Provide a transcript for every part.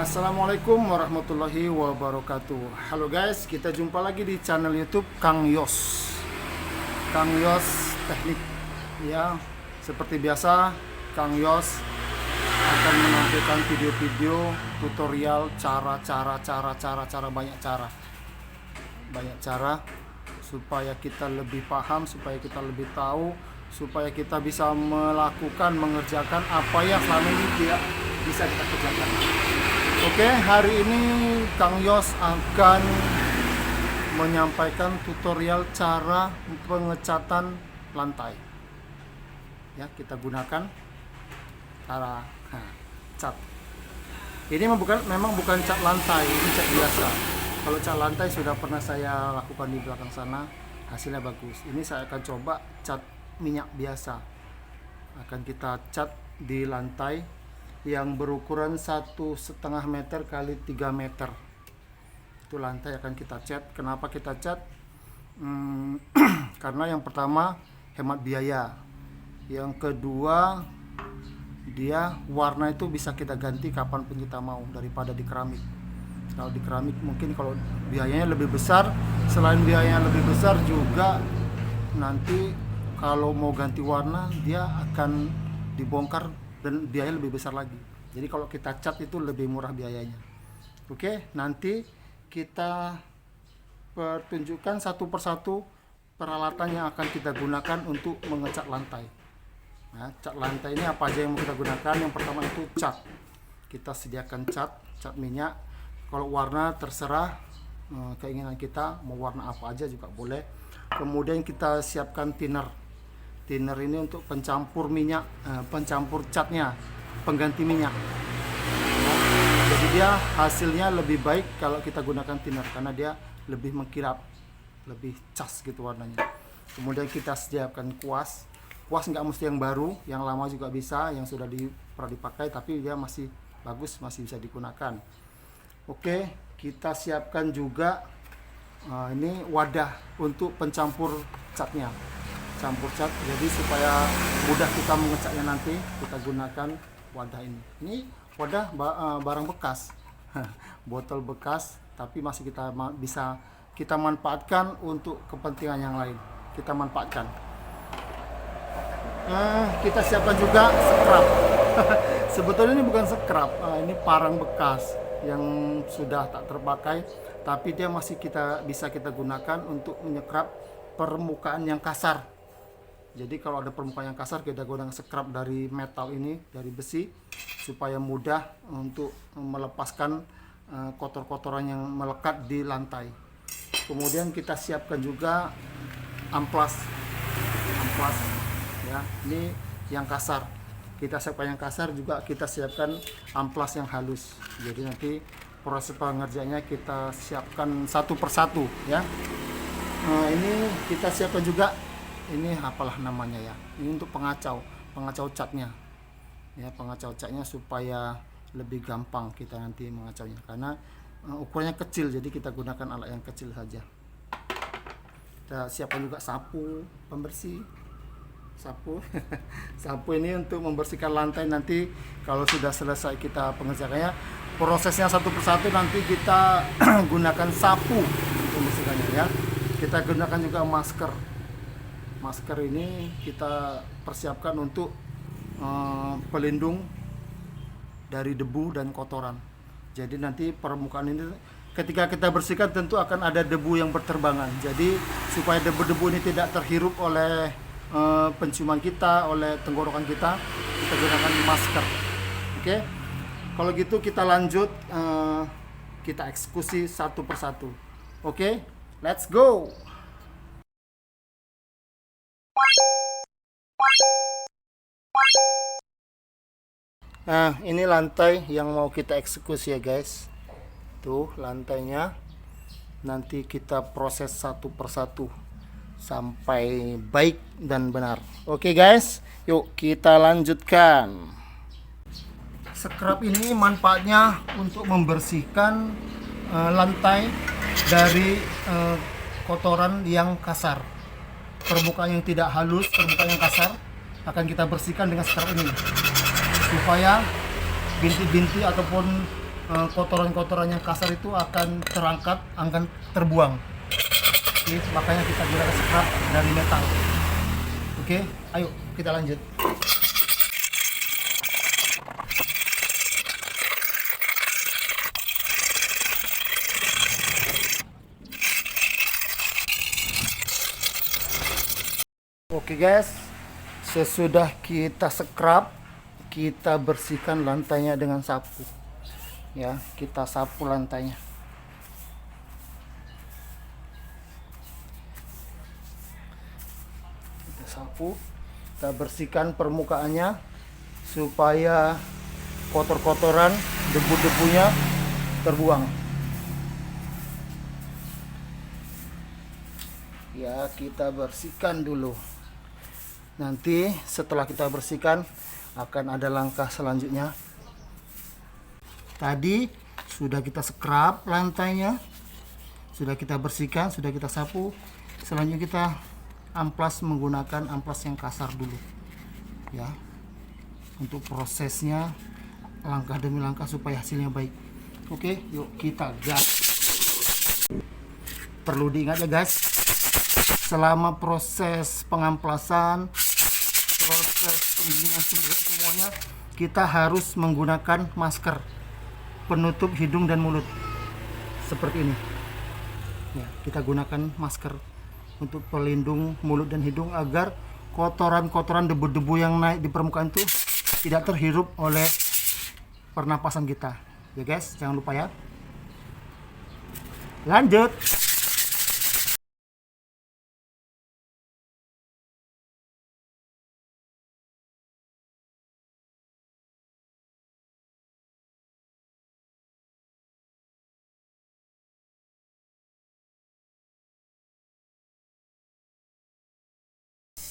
Assalamualaikum warahmatullahi wabarakatuh. Halo guys, kita jumpa lagi di channel YouTube Kang Yos. Kang Yos Teknik. Ya, seperti biasa Kang Yos akan menampilkan video-video tutorial cara banyak cara supaya kita lebih paham, supaya kita lebih tahu, supaya kita bisa mengerjakan apa yang selama ini tidak bisa kita kerjakan. Oke, hari ini Kang Yos akan menyampaikan tutorial cara pengecatan lantai. Ya, kita gunakan cara cat. Ini memang bukan cat lantai, ini cat biasa. Kalau cat lantai sudah pernah saya lakukan di belakang sana, hasilnya bagus. Ini saya akan coba cat minyak biasa. Akan kita cat di lantai yang berukuran 1,5 meter kali 3 meter. Itu lantai akan kita cat. Kenapa kita cat? Karena yang pertama hemat biaya, yang kedua dia warna itu bisa kita ganti kapanpun kita mau daripada di keramik. Kalau di keramik mungkin kalau biayanya lebih besar, selain biayanya lebih besar juga nanti kalau mau ganti warna dia akan dibongkar dan biaya lebih besar lagi. Jadi kalau kita cat itu lebih murah biayanya. Oke, nanti kita pertunjukkan satu persatu peralatan yang akan kita gunakan untuk mengecat lantai. Nah, cat lantai ini apa aja yang mau kita gunakan? Yang pertama itu cat. Kita sediakan cat minyak. Kalau warna terserah keinginan kita, mau warna apa aja juga boleh. Kemudian kita siapkan thinner. Thinner ini untuk pencampur minyak, pencampur catnya, pengganti minyak. Nah, jadi dia hasilnya lebih baik kalau kita gunakan thinner karena dia lebih mengkilap, lebih cas gitu warnanya. Kemudian kita sediakan kuas. Kuas nggak mesti yang baru, yang lama juga bisa, yang sudah pernah dipakai tapi dia masih bagus, masih bisa digunakan. Oke, kita siapkan juga ini wadah untuk pencampur catnya. Campur cat, jadi supaya mudah kita mengecatnya nanti kita gunakan wadah ini. Ini wadah barang bekas, botol bekas, tapi masih bisa kita manfaatkan untuk kepentingan yang lain. Kita manfaatkan. Kita siapkan juga scrap. Sebetulnya ini bukan scrap, ini parang bekas yang sudah tak terpakai, tapi dia masih bisa kita gunakan untuk menyekrap permukaan yang kasar. Jadi kalau ada permukaan yang kasar kita gunakan scrap dari metal ini, dari besi, supaya mudah untuk melepaskan kotor-kotoran yang melekat di lantai. Kemudian kita siapkan juga amplas ya, ini yang kasar. Kita siapkan yang kasar, juga kita siapkan amplas yang halus. Jadi nanti proses pengerjaannya kita siapkan satu persatu ya. Ini kita siapkan juga, ini apalah namanya ya, ini untuk pengacau catnya ya, pengacau catnya supaya lebih gampang kita nanti mengacaunya karena ukurannya kecil, jadi kita gunakan alat yang kecil saja. Kita siapkan juga sapu pembersih, sapu ini untuk membersihkan lantai. Nanti kalau sudah selesai kita pengerjaannya, prosesnya satu persatu nanti kita gunakan sapu untuk membersihkannya ya. Kita gunakan juga masker ini kita persiapkan untuk pelindung dari debu dan kotoran. Jadi nanti permukaan ini ketika kita bersihkan tentu akan ada debu yang berterbangan. Jadi supaya debu-debu ini tidak terhirup oleh penciuman kita, oleh tenggorokan kita gunakan masker. Oke. Kalau gitu kita lanjut, kita eksekusi satu persatu. Oke, let's go. Nah, ini lantai yang mau kita eksekusi ya guys. Tuh lantainya. Nanti kita proses satu persatu sampai baik dan benar. Oke guys, yuk kita lanjutkan. Scrub ini manfaatnya untuk membersihkan lantai dari kotoran yang kasar. Permukaan yang tidak halus, permukaan yang kasar akan kita bersihkan dengan scrub ini supaya binti-binti ataupun kotoran-kotoran yang kasar itu akan terangkat, akan terbuang. Oke, makanya kita gunakan scrub dari metal. Oke, ayo kita lanjut. Oke guys, sesudah kita scrub, kita bersihkan lantainya dengan sapu. Ya, kita sapu lantainya. Kita sapu, kita bersihkan permukaannya supaya kotor-kotoran, debu-debunya terbuang. Ya, kita bersihkan dulu. Nanti setelah kita bersihkan akan ada langkah selanjutnya. Tadi sudah kita scrub lantainya, sudah kita bersihkan, sudah kita sapu. Selanjutnya kita amplas menggunakan amplas yang kasar dulu. Ya. Untuk prosesnya langkah demi langkah supaya hasilnya baik. Oke, yuk kita gas. Perlu diingat ya guys, selama proses pengamplasan, proses penggilingan semuanya, kita harus menggunakan masker penutup hidung dan mulut seperti ini. Ya, kita gunakan masker untuk pelindung mulut dan hidung agar kotoran-kotoran, debu-debu yang naik di permukaan itu tidak terhirup oleh pernapasan kita. Ya guys, jangan lupa ya. Lanjut.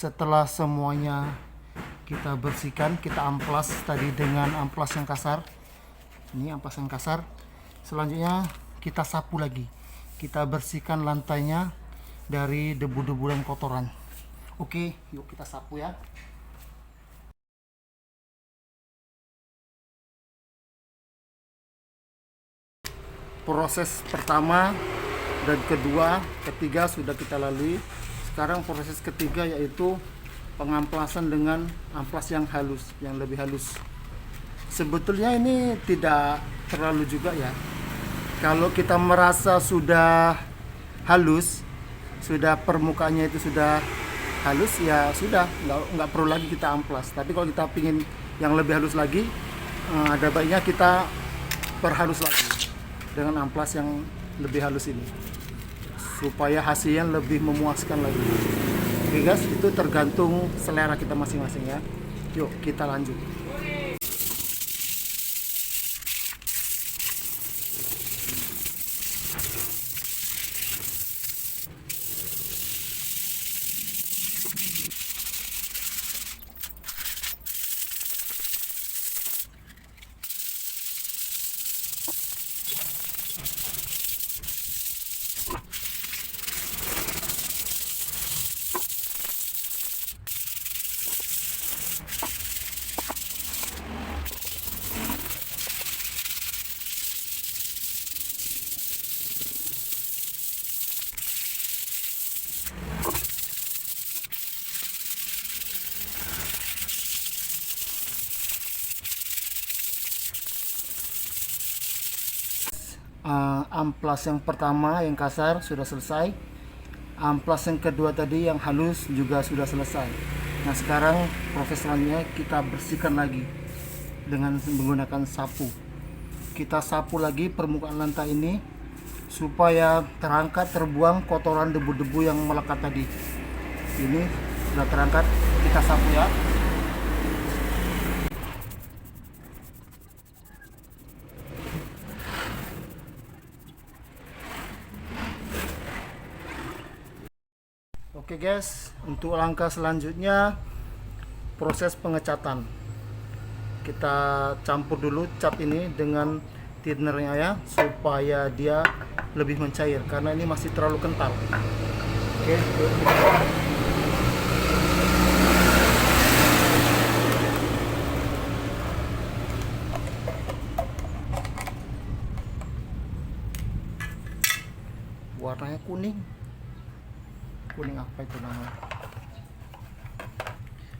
Setelah semuanya kita bersihkan, kita amplas tadi dengan amplas yang kasar. Ini amplas yang kasar. Selanjutnya kita sapu lagi. Kita bersihkan lantainya dari debu-debu dan kotoran. Oke, yuk kita sapu ya. Proses pertama dan kedua, ketiga sudah kita lalui. Sekarang proses ketiga yaitu pengamplasan dengan amplas yang halus, yang lebih halus. Sebetulnya ini tidak terlalu juga ya. Kalau kita merasa sudah halus, sudah permukaannya itu sudah halus, ya sudah, nggak perlu lagi kita amplas. Tapi kalau kita pingin yang lebih halus lagi, ada baiknya kita perhalus lagi dengan amplas yang lebih halus ini, supaya hasilnya lebih memuaskan lagi. Oke guys, itu tergantung selera kita masing-masing ya. Yuk kita lanjut. Amplas yang pertama yang kasar sudah selesai. Amplas yang kedua tadi yang halus juga sudah selesai. Nah sekarang proses selanjutnya kita bersihkan lagi dengan menggunakan sapu. Kita sapu lagi permukaan lantai ini supaya terangkat, terbuang kotoran, debu-debu yang melekat tadi. Ini sudah terangkat, kita sapu ya. Oke guys, untuk langkah selanjutnya proses pengecatan. Kita campur dulu cat ini dengan thinnernya ya, supaya dia lebih mencair karena ini masih terlalu kental. Oke, warnanya kuning. Kuning apa itu namanya?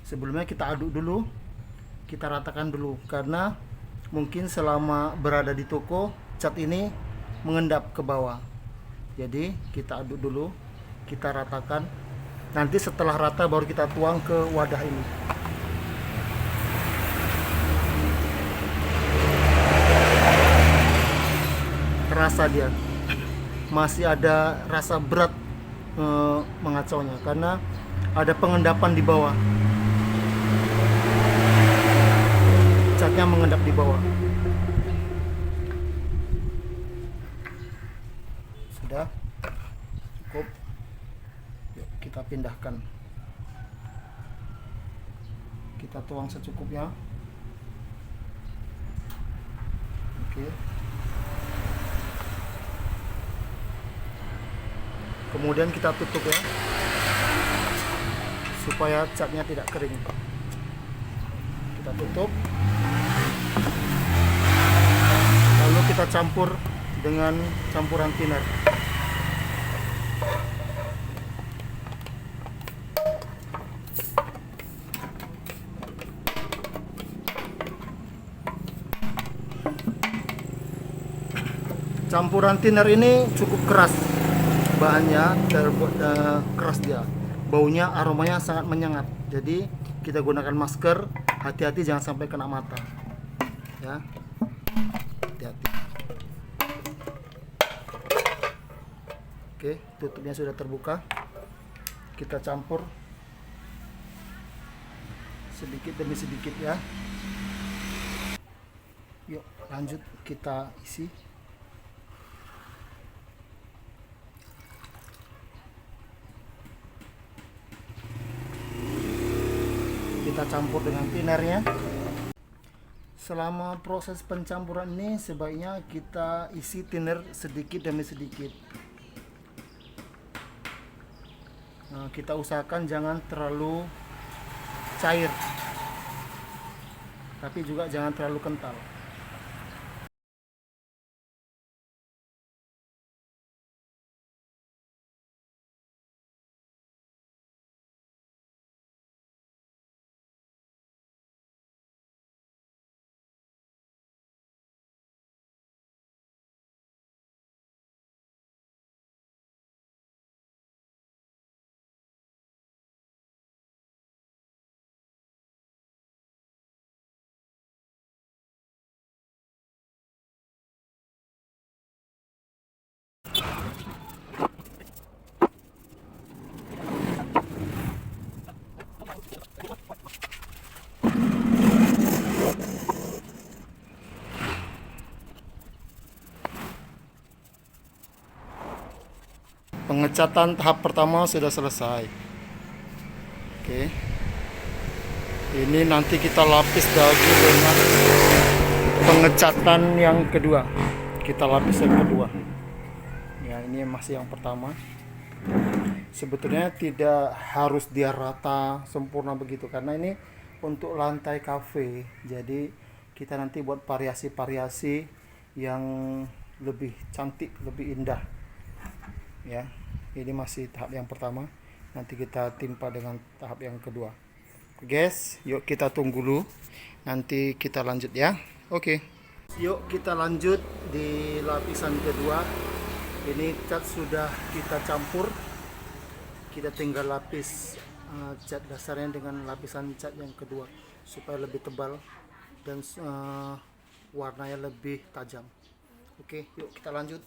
Sebelumnya kita aduk dulu, kita ratakan dulu, karena mungkin selama berada di toko cat ini mengendap ke bawah. Jadi kita aduk dulu, kita ratakan. Nanti setelah rata baru kita tuang ke wadah ini. Rasa dia masih ada rasa berat mengacaunya karena ada pengendapan di bawah. Catnya mengendap di bawah. Sudah cukup. Yuk, kita pindahkan. Kita tuang secukupnya. Oke. Kemudian kita tutup ya, supaya catnya tidak kering. Kita tutup. Lalu kita campur dengan campuran thinner. Campuran thinner ini cukup keras, bahannya terbuat keras dia, baunya, aromanya sangat menyengat. Jadi kita gunakan masker, hati-hati jangan sampai kena mata ya, hati-hati. Oke, tutupnya sudah terbuka. Kita campur sedikit demi sedikit ya. Yuk lanjut kita isi. Kita campur dengan thinnernya. Selama proses pencampuran ini sebaiknya kita isi thinner sedikit demi sedikit. Nah, kita usahakan jangan terlalu cair, tapi juga jangan terlalu kental. Pengecatan tahap pertama sudah selesai. Oke. Ini nanti kita lapis lagi dengan pengecatan yang kedua. Kita lapis yang kedua. Ya, ini masih yang pertama. Sebetulnya tidak harus dia rata sempurna begitu, karena ini untuk lantai kafe. Jadi kita nanti buat variasi-variasi yang lebih cantik, lebih indah. Ya, ini masih tahap yang pertama. Nanti kita timpa dengan tahap yang kedua. Guys, yuk kita tunggu dulu. Nanti kita lanjut ya. Oke. Yuk kita lanjut di lapisan kedua. Ini cat sudah kita campur. Kita tinggal lapis cat dasarnya dengan lapisan cat yang kedua supaya lebih tebal dan warnanya lebih tajam. Oke, yuk kita lanjut.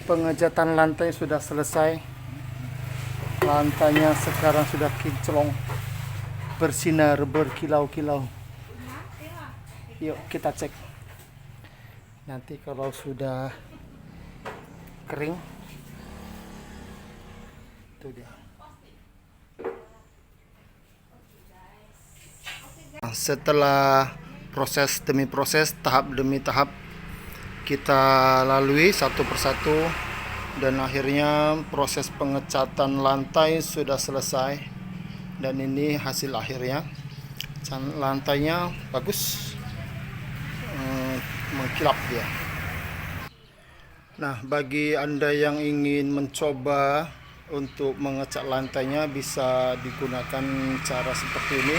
Pengecatan lantai sudah selesai. Lantainya sekarang sudah kinclong, bersinar berkilau-kilau. Yuk kita cek. Nanti kalau sudah kering, itu dia. Setelah proses demi proses, tahap demi tahap kita lalui satu persatu, dan akhirnya proses pengecatan lantai sudah selesai. Dan ini hasil akhirnya. Lantainya bagus, mengkilap dia. Nah, bagi Anda yang ingin mencoba untuk mengecat lantainya, bisa digunakan cara seperti ini.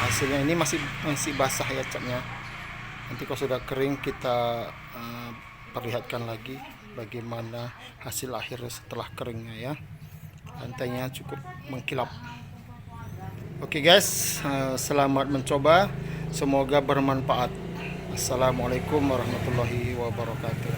Hasilnya ini masih basah ya catnya. Nanti kalau sudah kering kita perlihatkan lagi bagaimana hasil akhir setelah keringnya ya. Lantainya cukup mengkilap. Oke guys, selamat mencoba, semoga bermanfaat. Assalamualaikum warahmatullahi wabarakatuh.